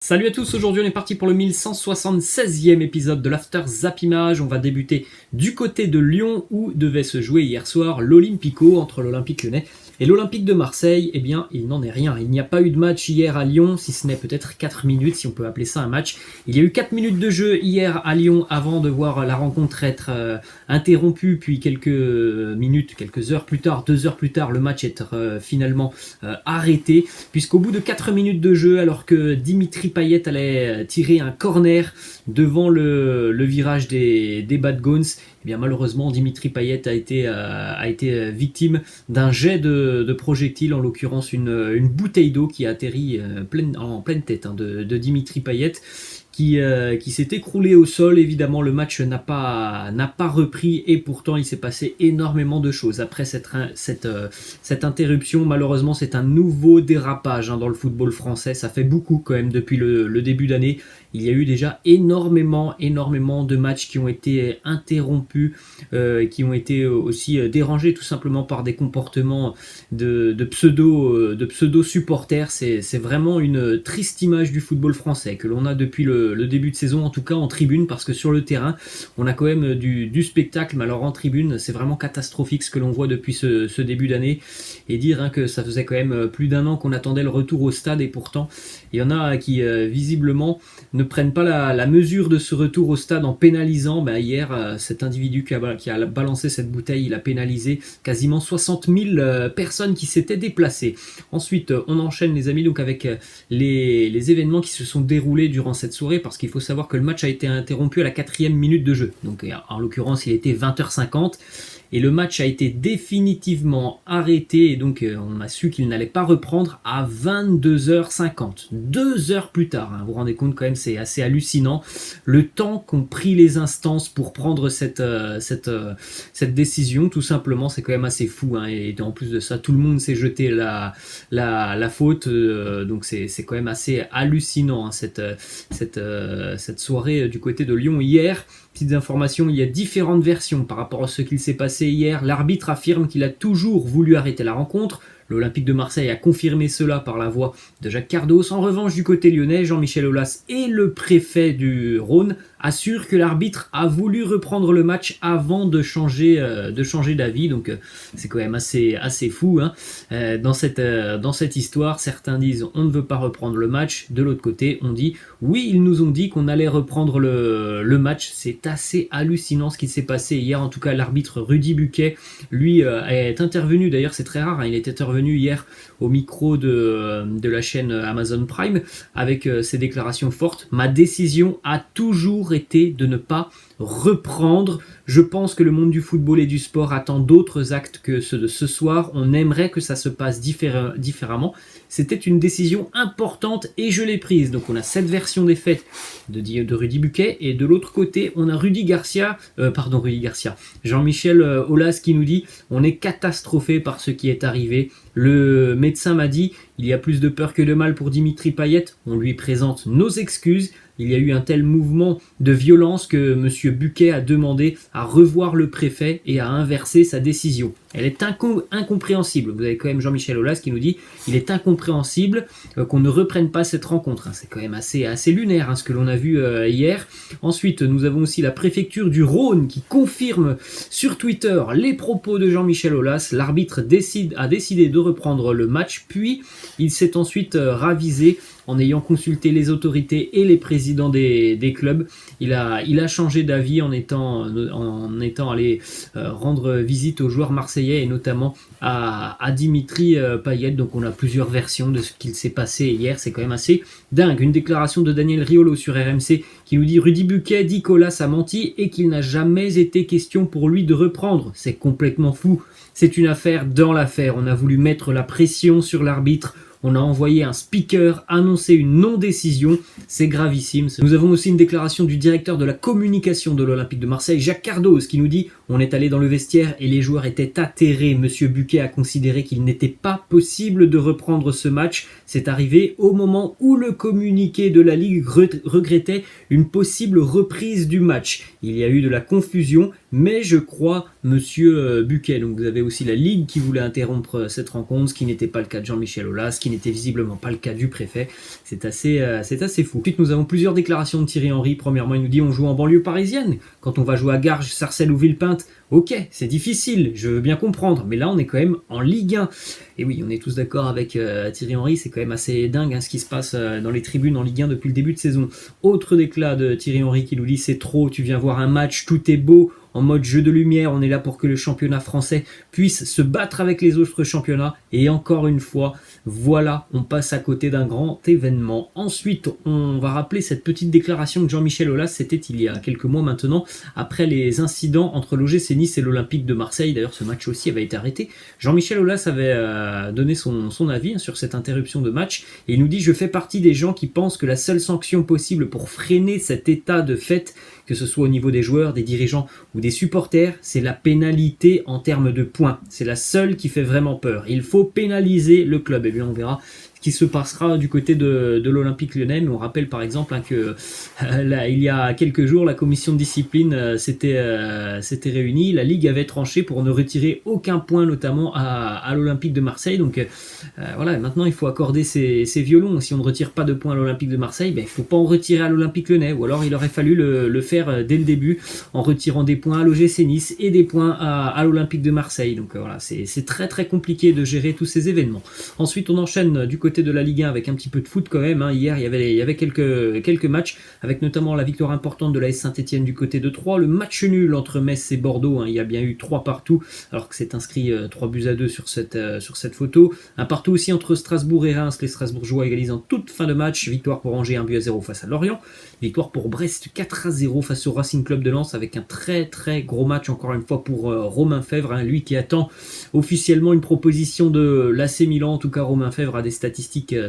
Salut à tous, aujourd'hui on est parti pour le 1176e épisode de l'After Zap Image. On va débuter du côté de Lyon où devait se jouer hier soir l'Olympico entre l'Olympique Lyonnais et l'Olympique de Marseille. Eh bien, il n'en est rien. Il n'y a pas eu de match hier à Lyon, si ce n'est peut-être 4 minutes, si on peut appeler ça un match. Il y a eu 4 minutes de jeu hier à Lyon avant de voir la rencontre être interrompue, puis quelques minutes, quelques heures plus tard, 2 heures plus tard, le match être finalement arrêté, puisqu'au bout de 4 minutes de jeu, alors que Dimitri Payet allait tirer un corner devant le virage des Bad Gones, eh bien malheureusement Dimitri Payet a été victime d'un jet de projectile, en l'occurrence une bouteille d'eau qui a atterri en pleine tête de Dimitri Payet, qui s'est écroulé au sol. Évidemment, le match n'a pas repris et pourtant il s'est passé énormément de choses après cette interruption. Malheureusement, c'est un nouveau dérapage dans le football français. Ça fait beaucoup quand même depuis le début d'année. Il y a eu déjà énormément de matchs qui ont été interrompus, qui ont été aussi dérangés tout simplement par des comportements de pseudo supporters. C'est vraiment une triste image du football français que l'on a depuis le début de saison, en tout cas en tribune, parce que sur le terrain on a quand même du spectacle, mais alors en tribune c'est vraiment catastrophique ce que l'on voit depuis ce début d'année. Et dire que ça faisait quand même plus d'un an qu'on attendait le retour au stade, et pourtant il y en a qui visiblement ne prennent pas la mesure de ce retour au stade en pénalisant. Hier, cet individu qui a balancé cette bouteille, il a pénalisé quasiment 60 000 personnes qui s'étaient déplacées. Ensuite, on enchaîne les amis donc avec les événements qui se sont déroulés durant cette soirée, parce qu'il faut savoir que le match a été interrompu à la 4e minute de jeu. Donc en l'occurrence, il était 20h50. Et le match a été définitivement arrêté, et donc on a su qu'il n'allait pas reprendre à 22h50. 2 heures plus tard, vous vous rendez compte quand même, c'est assez hallucinant. Le temps qu'ont pris les instances pour prendre cette décision, tout simplement, c'est quand même assez fou. Et en plus de ça, tout le monde s'est jeté la faute, donc c'est quand même assez hallucinant cette soirée du côté de Lyon hier. Petites informations, il y a différentes versions par rapport à ce qu'il s'est passé hier. L'arbitre affirme qu'il a toujours voulu arrêter la rencontre. L'Olympique de Marseille a confirmé cela par la voix de Jacques Cardos. En revanche, du côté lyonnais, Jean-Michel Aulas et le préfet du Rhône assurent que l'arbitre a voulu reprendre le match avant de changer d'avis. Donc c'est quand même assez fou. Dans cette histoire, certains disent on ne veut pas reprendre le match. De l'autre côté, on dit oui, ils nous ont dit qu'on allait reprendre le match. C'est assez hallucinant ce qui s'est passé hier. En tout cas, l'arbitre Rudy Buquet, lui, est intervenu. D'ailleurs, c'est très rare. Il est intervenu hier au micro de la chaîne Amazon Prime avec ses déclarations fortes. Ma décision a toujours été de ne pas reprendre. Je pense que le monde du football et du sport attend d'autres actes que ceux de ce soir. On aimerait que ça se passe différemment. C'était une décision importante et je l'ai prise. Donc on a cette version des faits de Rudy Buquet, et de l'autre côté on a Jean-Michel Aulas qui nous dit on est catastrophé par ce qui est arrivé. Le médecin m'a dit il y a plus de peur que de mal pour Dimitri Payet. On lui présente nos excuses. Il y a eu un tel mouvement de violence que M. Buquet a demandé à revoir le préfet et à inverser sa décision. Elle est incompréhensible. Vous avez quand même Jean-Michel Aulas qui nous dit il est incompréhensible qu'on ne reprenne pas cette rencontre. C'est quand même assez lunaire ce que l'on a vu hier. Ensuite, nous avons aussi la préfecture du Rhône qui confirme sur Twitter les propos de Jean-Michel Aulas. L'arbitre a décidé de reprendre le match, puis il s'est ensuite ravisé en ayant consulté les autorités et les présidents des clubs. Il a changé d'avis en étant allé rendre visite aux joueurs marseillais et notamment à Dimitri Payet. Donc on a plusieurs versions de ce qu'il s'est passé hier. C'est quand même assez dingue. Une déclaration de Daniel Riolo sur RMC qui nous dit Rudy Buquet dit qu'Aulas a menti et qu'il n'a jamais été question pour lui de reprendre. C'est complètement fou. C'est une affaire dans l'affaire. On a voulu mettre la pression sur l'arbitre. On a envoyé un speaker annoncer une non-décision. C'est gravissime. Nous avons aussi une déclaration du directeur de la communication de l'Olympique de Marseille, Jacques Cardos, qui nous dit On est allé dans le vestiaire et les joueurs étaient atterrés. Monsieur Buquet a considéré qu'il n'était pas possible de reprendre ce match. C'est arrivé au moment où le communiqué de la Ligue regrettait une possible reprise du match. Il y a eu de la confusion, mais je crois, monsieur Buquet. Donc vous avez aussi la Ligue qui voulait interrompre cette rencontre, ce qui n'était pas le cas de Jean-Michel Aulas, ce qui n'était visiblement pas le cas du préfet. C'est assez fou. Ensuite, nous avons plusieurs déclarations de Thierry Henry. Premièrement, il nous dit on joue en banlieue parisienne. Quand on va jouer à Garges, Sarcelles ou Villepinte, ok, c'est difficile, je veux bien comprendre, mais là on est quand même en Ligue 1. Et oui, on est tous d'accord avec Thierry Henry, c'est quand même assez dingue ce qui se passe dans les tribunes en Ligue 1 depuis le début de saison. Autre déclat de Thierry Henry qui nous dit c'est trop, tu viens voir un match, tout est beau, en mode jeu de lumière, on est là pour que le championnat français puisse se battre avec les autres championnats. Et encore une fois, voilà, on passe à côté d'un grand événement. Ensuite, on va rappeler cette petite déclaration de Jean-Michel Aulas, c'était il y a quelques mois maintenant, après les incidents entre l'OGC Nice et l'Olympique de Marseille. D'ailleurs, ce match aussi avait été arrêté. Jean-Michel Aulas avait donné son avis sur cette interruption de match. Et il nous dit « Je fais partie des gens qui pensent que la seule sanction possible pour freiner cet état de fait, que ce soit au niveau des joueurs, des dirigeants ou des supporters, c'est la pénalité en termes de points. C'est la seule qui fait vraiment peur. Il faut pénaliser le club. » Et bien on verra ce qui se passera du côté de l'Olympique Lyonnais. Mais on rappelle par exemple que là, il y a quelques jours, la commission de discipline s'était réunie. La Ligue avait tranché pour ne retirer aucun point, notamment à l'Olympique de Marseille. Donc voilà, maintenant il faut accorder ces violons. Si on ne retire pas de points à l'Olympique de Marseille, ben, il ne faut pas en retirer à l'Olympique Lyonnais. Ou alors il aurait fallu le faire dès le début en retirant des points à l'OGC Nice et des points à l'Olympique de Marseille. Donc voilà, c'est très très compliqué de gérer tous ces événements. Ensuite, on enchaîne du côté de la Ligue 1 avec un petit peu de foot quand même. Hier, il y avait quelques matchs, avec notamment la victoire importante de l'AS Saint-Etienne du côté de Troyes, le match nul entre Metz et Bordeaux. Il y a bien eu 3 partout, alors que c'est inscrit 3-2 sur cette photo. Un partout aussi entre Strasbourg et Reims. Les Strasbourgeois égalisent en toute fin de match. Victoire pour Angers 1-0 face à Lorient. Victoire pour Brest 4-0 face au Racing Club de Lens, avec un très très gros match encore une fois pour Romain Fèvre, lui qui attend officiellement une proposition de l'AC Milan. En tout cas, Romain Fèvre a des statistiques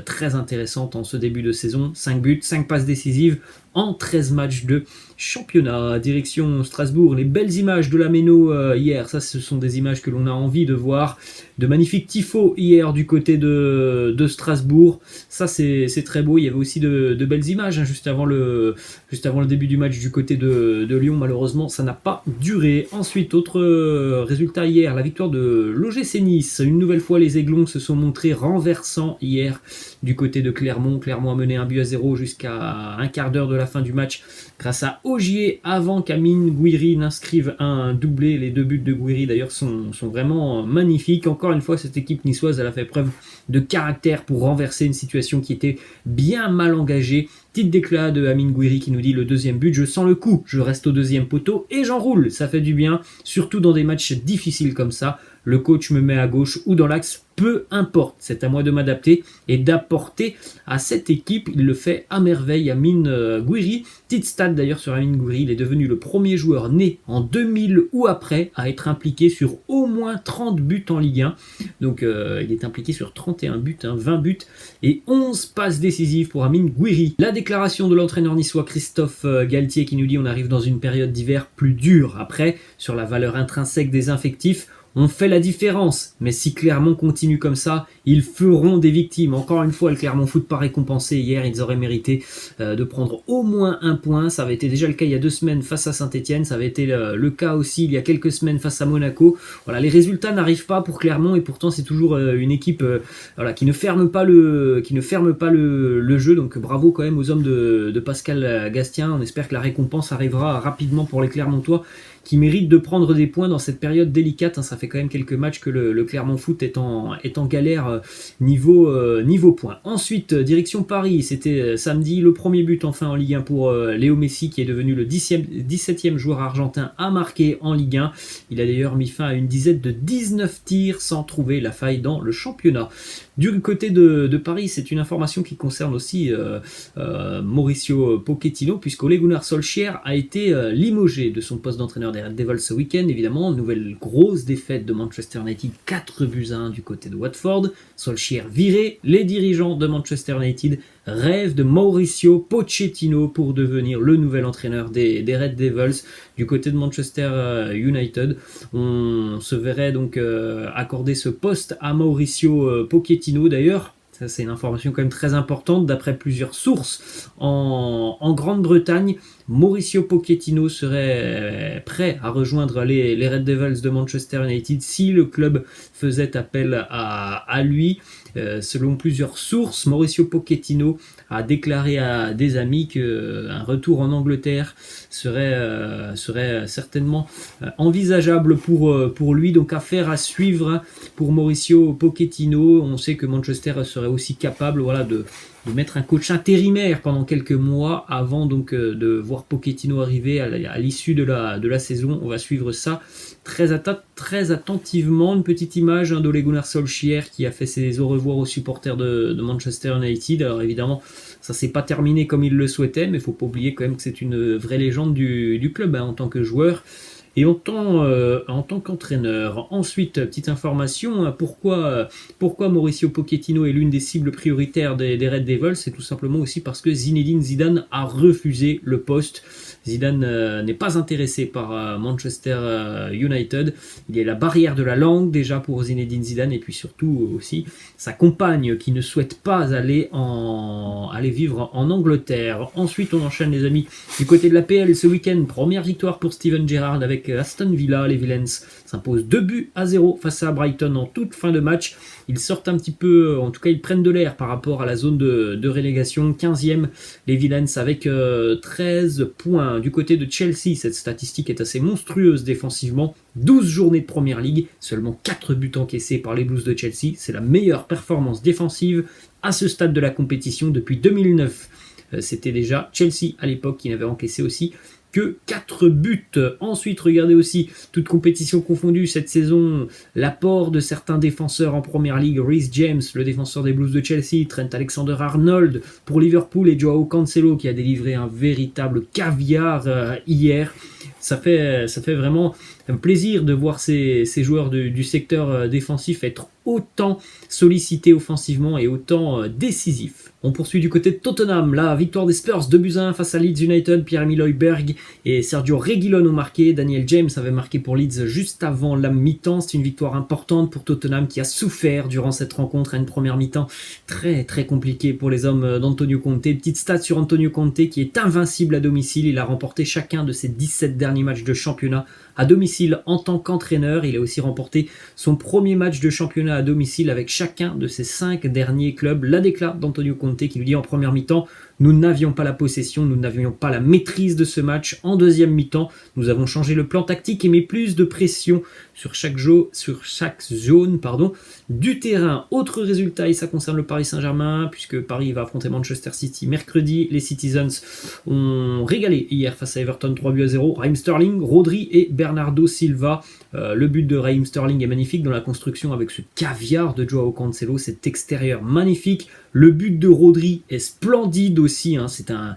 très intéressantes en ce début de saison. 5 buts, 5 passes décisives en 13 matchs de championnat. Direction Strasbourg, les belles images de la Méno hier, ça ce sont des images que l'on a envie de voir. De magnifiques tifos hier du côté de Strasbourg, ça c'est très beau. Il y avait aussi de belles images juste avant le début du match du côté de Lyon. Malheureusement ça n'a pas duré. Ensuite, autre résultat hier, la victoire de l'OGC Nice. Une nouvelle fois, les Aiglons se sont montrés renversants hier du côté de Clermont. Clermont a mené 1-0 jusqu'à un quart d'heure de la fin du match grâce à Ogier, avant qu'Amine Gouiri n'inscrive un doublé. Les 2 buts de Gouiri d'ailleurs sont vraiment magnifiques. Encore une fois, cette équipe niçoise, elle a fait preuve de caractère pour renverser une situation qui était bien mal engagée. Petite déclat de Amine Gouiri qui nous dit: le deuxième but, je sens le coup, je reste au deuxième poteau et j'enroule, ça fait du bien, surtout dans des matchs difficiles comme ça. Le coach me met à gauche ou dans l'axe, peu importe, c'est à moi de m'adapter et d'apporter à cette équipe. Il le fait à merveille, Amine Gouiri. Petite stat d'ailleurs sur Amine Gouiri, il est devenu le premier joueur né en 2000 ou après à être impliqué sur au moins 30 buts en Ligue 1. Donc il est impliqué sur 31 buts, 20 buts et 11 passes décisives pour Amine Gouiri. La déclaration de l'entraîneur niçois Christophe Galtier qui nous dit: on arrive dans une période d'hiver plus dure. Après, sur la valeur intrinsèque des effectifs, on fait la différence, mais si Clermont continue comme ça, ils feront des victimes. Encore une fois, le Clermont Foot pas récompensé hier, ils auraient mérité de prendre au moins un point. Ça avait été déjà le cas il y a 2 semaines face à Saint-Etienne, ça avait été le cas aussi il y a quelques semaines face à Monaco. Voilà, les résultats n'arrivent pas pour Clermont et pourtant c'est toujours une équipe qui ne ferme pas le jeu. Donc bravo quand même aux hommes de Pascal Gastien. On espère que la récompense arrivera rapidement pour les Clermontois, qui mérite de prendre des points dans cette période délicate. Ça fait quand même quelques matchs que le Clermont Foot est en galère niveau points. Ensuite, direction Paris, c'était samedi, le premier but enfin en Ligue 1 pour Léo Messi, qui est devenu le 17e joueur argentin à marquer en Ligue 1. Il a d'ailleurs mis fin à une dizaine de 19 tirs sans trouver la faille dans le championnat. Du côté de Paris, c'est une information qui concerne aussi Mauricio Pochettino, puisque Ole Gunnar Solskjaer a été limogé de son poste d'entraîneur des Red Devils ce week-end. Évidemment, nouvelle grosse défaite de Manchester United, 4-1 du côté de Watford. Solskjaer viré, les dirigeants de Manchester United rêve de Mauricio Pochettino pour devenir le nouvel entraîneur des Red Devils du côté de Manchester United. On se verrait donc accorder ce poste à Mauricio Pochettino. D'ailleurs, ça c'est une information quand même très importante, d'après plusieurs sources en Grande-Bretagne, Mauricio Pochettino serait prêt à rejoindre les Red Devils de Manchester United si le club faisait appel à lui. Selon plusieurs sources, Mauricio Pochettino a déclaré à des amis qu'un retour en Angleterre serait certainement envisageable pour lui. Donc affaire à suivre pour Mauricio Pochettino. On sait que Manchester serait aussi capable de mettre un coach intérimaire pendant quelques mois avant donc de voir Pochettino arriver à l'issue de la saison. On va suivre ça très attentivement. Une petite image d'Ole Gunnar Solskjaer qui a fait ses au revoir aux supporters de Manchester United. Alors évidemment, ça s'est pas terminé comme il le souhaitait, mais il faut pas oublier quand même que c'est une vraie légende du club en tant que joueur et en tant qu'entraîneur. Ensuite, petite information, pourquoi Mauricio Pochettino est l'une des cibles prioritaires des Red Devils, c'est tout simplement aussi parce que Zinedine Zidane a refusé le poste. Zidane n'est pas intéressé par Manchester United. Il y a la barrière de la langue déjà pour Zinedine Zidane et puis surtout aussi sa compagne qui ne souhaite pas aller vivre en Angleterre. Ensuite, on enchaîne les amis du côté de la PL ce week-end. Première victoire pour Steven Gerrard avec Aston Villa. Les Villains s'imposent 2-0 face à Brighton en toute fin de match. Ils sortent un petit peu, en tout cas ils prennent de l'air par rapport à la zone de relégation. 15e, les Villains avec 13 points. Du côté de Chelsea, cette statistique est assez monstrueuse défensivement. 12 journées de Première Ligue, seulement 4 buts encaissés par les Blues de Chelsea. C'est la meilleure performance défensive à ce stade de la compétition depuis 2009. C'était déjà Chelsea à l'époque qui n'avait encaissé aussi que 4 buts. Ensuite, regardez aussi, toute compétition confondue cette saison, l'apport de certains défenseurs en Première Ligue. Reece James, le défenseur des Blues de Chelsea, Trent Alexander-Arnold pour Liverpool et Joao Cancelo qui a délivré un véritable caviar hier. Ça fait vraiment un plaisir de voir ces joueurs du secteur défensif être autant sollicités offensivement et autant décisifs. On poursuit du côté de Tottenham, la victoire des Spurs 2-1 face à Leeds United. Pierre-Emile Højbjerg et Sergio Reguilón ont marqué. Daniel James avait marqué pour Leeds juste avant la mi-temps. C'est une victoire importante pour Tottenham qui a souffert durant cette rencontre à une première mi-temps très très compliquée pour les hommes d'Antonio Conte. Petite stat sur Antonio Conte qui est invincible à domicile. Il a remporté chacun de ses 17 derniers matchs de championnat à domicile en tant qu'entraîneur. Il a aussi remporté son premier match de championnat à domicile avec chacun de ses 5 derniers clubs. La déclat d'Antonio Conte qui lui dit en première mi-temps: nous n'avions pas la possession, nous n'avions pas la maîtrise de ce match. En deuxième mi-temps, nous avons changé le plan tactique et mis plus de pression sur chaque zone du terrain. Autre résultat, et ça concerne le Paris Saint-Germain, puisque Paris va affronter Manchester City mercredi. Les Citizens ont régalé hier face à Everton 3-0. Raheem Sterling, Rodri et Bernardo Silva. Le but de Raheem Sterling est magnifique dans la construction avec ce caviar de Joao Cancelo, cet extérieur magnifique. Le but de Rodri est splendide aussi, c'est un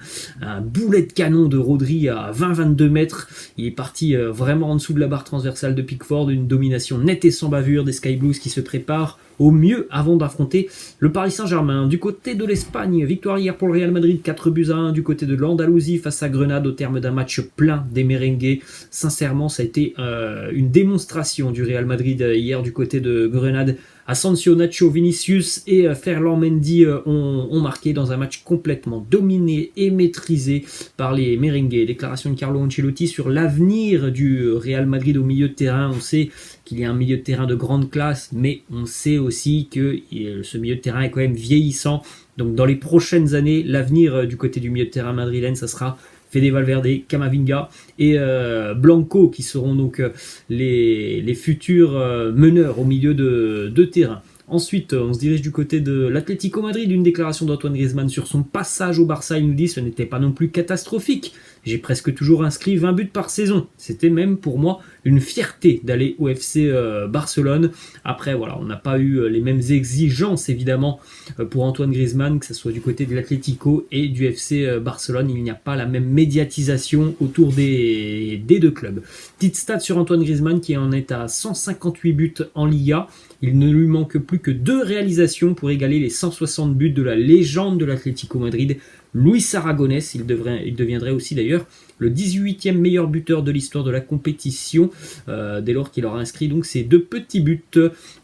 boulet de canon de Rodri à 20-22 mètres. Il est parti vraiment en dessous de la barre transversale de Pickford, une domination nette et sans bavure des Sky Blues qui se préparent au mieux avant d'affronter le Paris Saint-Germain. Du côté de l'Espagne, victoire hier pour le Real Madrid 4-1. Du côté de l'Andalousie face à Grenade au terme d'un match plein des merengues. Sincèrement, ça a été une démonstration du Real Madrid hier du côté de Grenade. Asensio, Nacho, Vinicius et Ferland Mendy ont marqué dans un match complètement dominé et maîtrisé par les merengues. Déclaration de Carlo Ancelotti sur l'avenir du Real Madrid au milieu de terrain. On sait qu'il y a un milieu de terrain de grande classe, mais on sait aussi que ce milieu de terrain est quand même vieillissant. Donc dans les prochaines années, l'avenir du côté du milieu de terrain madrilène, ça sera Fede Valverde, Camavinga et Blanco qui seront donc les futurs meneurs au milieu de terrain. Ensuite, on se dirige du côté de l'Atlético Madrid. Une déclaration d'Antoine Griezmann sur son passage au Barça. Il nous dit que ce n'était pas non plus catastrophique, j'ai presque toujours inscrit 20 buts par saison. C'était même pour moi une fierté d'aller au FC Barcelone. Après, voilà, on n'a pas eu les mêmes exigences évidemment pour Antoine Griezmann, que ce soit du côté de l'Atlético et du FC Barcelone. Il n'y a pas la même médiatisation autour des deux clubs. Petite stat sur Antoine Griezmann qui en est à 158 buts en Liga. Il ne lui manque plus que 2 réalisations pour égaler les 160 buts de la légende de l'Atlético Madrid, Luis Aragonès. Il deviendrait aussi d'ailleurs le 18e meilleur buteur de l'histoire de la compétition, dès lors qu'il aura inscrit donc ces 2 petits buts.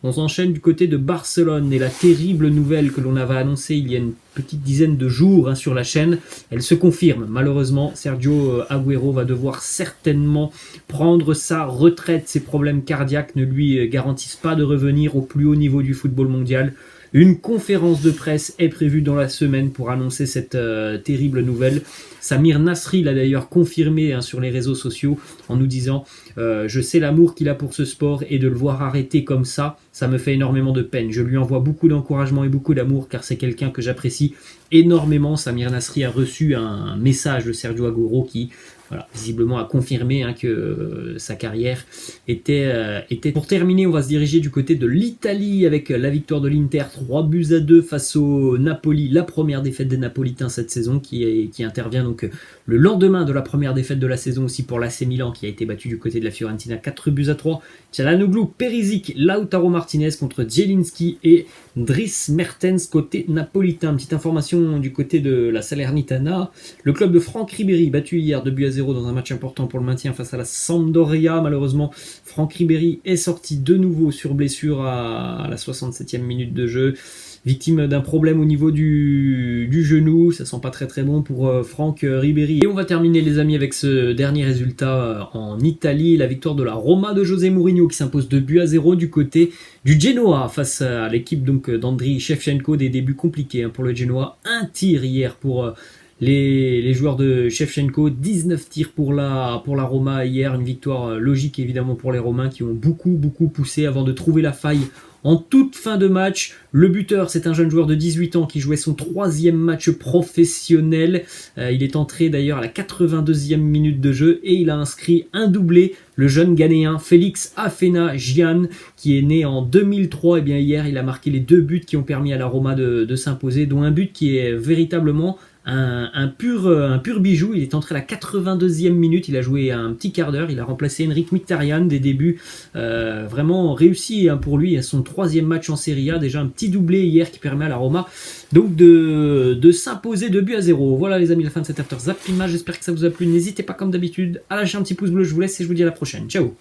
On s'enchaîne du côté de Barcelone et la terrible nouvelle que l'on avait annoncée il y a une petite dizaine de jours sur la chaîne, elle se confirme. Malheureusement, Sergio Agüero va devoir certainement prendre sa retraite. Ses problèmes cardiaques ne lui garantissent pas de revenir au plus haut niveau du football mondial. Une conférence de presse est prévue dans la semaine pour annoncer cette terrible nouvelle. Samir Nasri l'a d'ailleurs confirmé sur les réseaux sociaux en nous disant je sais l'amour qu'il a pour ce sport et de le voir arrêter comme ça me fait énormément de peine. Je lui envoie beaucoup d'encouragement et beaucoup d'amour car c'est quelqu'un que j'apprécie énormément. Samir Nasri a reçu un message de Sergio Agüero qui visiblement a confirmé que sa carrière était. Pour terminer, on va se diriger du côté de l'Italie avec la victoire de l'Inter 3-2 face au Napoli, la première défaite des Napolitains cette saison qui intervient donc le lendemain de la première défaite de la saison aussi pour l'AC Milan qui a été battu du côté de la Fiorentina 4-3. Çalhanoğlu, Perisic, Lautaro Martinez contre Zielinski et Dries Mertens côté napolitain. Petite information du côté de la Salernitana, le club de Franck Ribéry battu hier 2-0 dans un match important pour le maintien face à la Sampdoria. Malheureusement, Franck Ribéry est sorti de nouveau sur blessure à la 67e minute de jeu. Victime d'un problème au niveau du genou, ça sent pas très bon pour Franck Ribéry. Et on va terminer les amis avec ce dernier résultat en Italie, la victoire de la Roma de José Mourinho qui s'impose 2-0 du côté du Genoa face à l'équipe donc d'Andriy Shevchenko. Des débuts compliqués pour le Genoa, un tir hier pour les joueurs de Shevchenko, 19 tirs pour la Roma hier, une victoire logique évidemment pour les Romains qui ont beaucoup poussé avant de trouver la faille en toute fin de match. Le buteur, c'est un jeune joueur de 18 ans qui jouait son 3e match professionnel. Il est entré d'ailleurs à la 82e minute de jeu et il a inscrit un doublé. Le jeune Ghanéen Félix Afena-Gyan qui est né en 2003. Et bien hier, il a marqué les 2 buts qui ont permis à la Roma de s'imposer, dont un but qui est véritablement un pur bijou. Il est entré à la 82e minute, il a joué un petit quart d'heure, il a remplacé Henrik Mkhitaryan. Des débuts vraiment réussis pour lui, son 3e match en Serie A, déjà un petit doublé hier qui permet à la Roma donc de s'imposer 2-0. Voilà les amis, la fin de cet After Zap Image, j'espère que ça vous a plu. N'hésitez pas comme d'habitude à lâcher un petit pouce bleu, je vous laisse et je vous dis à la prochaine. Ciao.